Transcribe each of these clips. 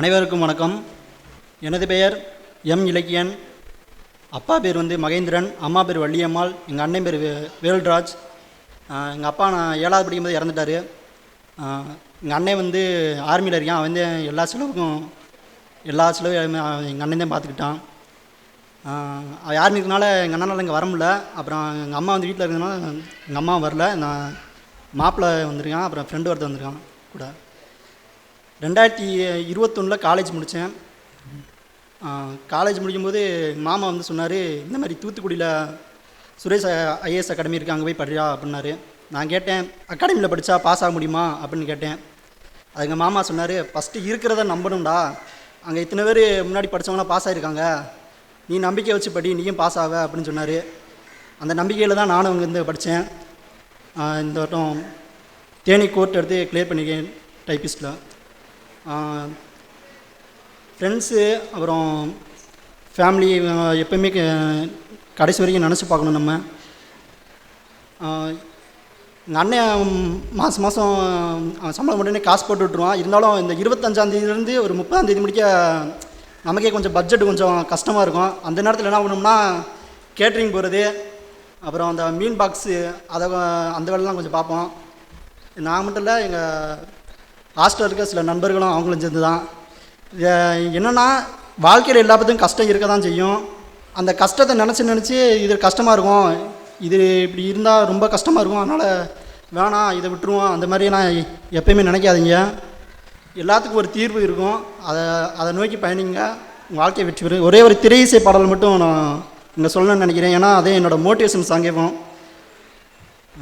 அனைவருக்கும் வணக்கம். எனது பெயர் எம் இலக்கியன். அப்பா பேர் மகேந்திரன், அம்மா பேர் வள்ளியம்மாள், எங்கள் அண்ணன் பேர் வேல்ராஜ். எங்கள் அப்பா நான் 7வது படிக்கும்போது இறந்துட்டார். எங்கள் அண்ணன் ஆர்மியில் இருக்கான். அவன் எல்லா செலவும் எங்கள் அண்ணன் தான் பார்த்துக்கிட்டான். ஆர்மி இருக்கனால எங்கள் அண்ணனால் இங்கே வர முடியல. அப்புறம் எங்கள் அம்மா வீட்டில் இருக்கிறதுனால எங்கள் அம்மா வரல. நான் மாப்பிள்ளை வந்திருக்கான், அப்புறம் ஃப்ரெண்டு ஒருத்தர் வந்திருக்கான் கூட. 2021 காலேஜ் முடித்தேன். காலேஜ் முடிக்கும்போது மாமா சொன்னார், இந்த மாதிரி தூத்துக்குடியில் சுரேஷ் ஐஏஎஸ் அகாடமி இருக்குது, அங்கே போய் படியா அப்படின்னாரு. நான் கேட்டேன், அகாடமியில் படித்தா பாஸ் ஆக முடியுமா அப்படின்னு கேட்டேன். அது எங்கள் மாமா சொன்னார், ஃபஸ்ட்டு இருக்கிறத நம்பணும்டா. அங்கே இத்தனை பேர் முன்னாடி படித்தவங்களாம் பாஸ் ஆகிருக்காங்க, நீ நம்பிக்கை வச்சு படி, நீயும் பாஸ் ஆக அப்படின்னு சொன்னார். அந்த நம்பிக்கையில் தான் நானும் அங்கேருந்து படித்தேன். இந்த வட்டம் தேனி கோர்ட் எடுத்து கிளியர் பண்ணியிருக்கேன் டைப்பிஸ்ட்டில். ஃப்ரெண்ட்ஸு அப்புறம் ஃபேமிலி எப்போயுமே கடைசி வரைக்கும் நினச்சி பார்க்கணும். நம்ம எங்கள் அண்ணன் மாதம் சம்பளம் உடனே காசு போட்டு விட்ருவான். இருந்தாலும் இந்த 25ஆந்தேதியிலேருந்து ஒரு 30ஆந்தேதி முடிக்க நமக்கே கொஞ்சம் பட்ஜெட் கொஞ்சம் கஷ்டமாக இருக்கும். அந்த நேரத்தில் என்ன பண்ணோம்னா கேட்ரிங் போகிறது, அப்புறம் அந்த மீன் பாக்ஸு அந்த வேலைலாம் கொஞ்சம் பார்ப்போம். நான் மட்டும் இல்லை, எங்கள் ஹாஸ்டலில் இருக்க சில நண்பர்களும் அவங்களும் சேர்ந்து தான். என்னென்னா வாழ்க்கையில் எல்லா பற்றியும் கஷ்டம் இருக்க தான் செய்யும். அந்த கஷ்டத்தை நினச்சி இது கஷ்டமாக இருக்கும், இது இப்படி இருந்தால் ரொம்ப கஷ்டமாக இருக்கும், அதனால் வேணாம் இதை விட்டுருவோம், அந்த மாதிரியெல்லாம் எப்பயுமே நினைக்காதீங்க. எல்லாத்துக்கும் ஒரு தீர்வு இருக்கும், அதை நோக்கி பயணிங்க, வாழ்க்கை வெற்றி பெறும். ஒரே ஒரு திரை இசை பாடல் மட்டும் நான் இங்கே சொல்லணும்னு நினைக்கிறேன். ஏன்னா அதே என்னோடய மோட்டிவேஷன் சாங்கேவும்.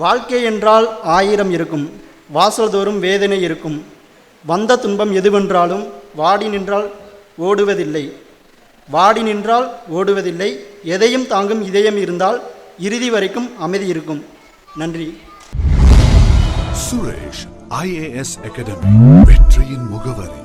வாழ்க்கை என்றால் 1000 இருக்கும், வாசல் தோறும் வேதனை இருக்கும், வந்த துன்பம் எதுவென்றாலும் வாடி நின்றால் ஓடுவதில்லை, எதையும் தாங்கும் இதயம் இருந்தால் இறுதி வரைக்கும் அமைதி இருக்கும். நன்றி. சுரேஷ் IAS அகாடமி, வெற்றியின் முகவரி.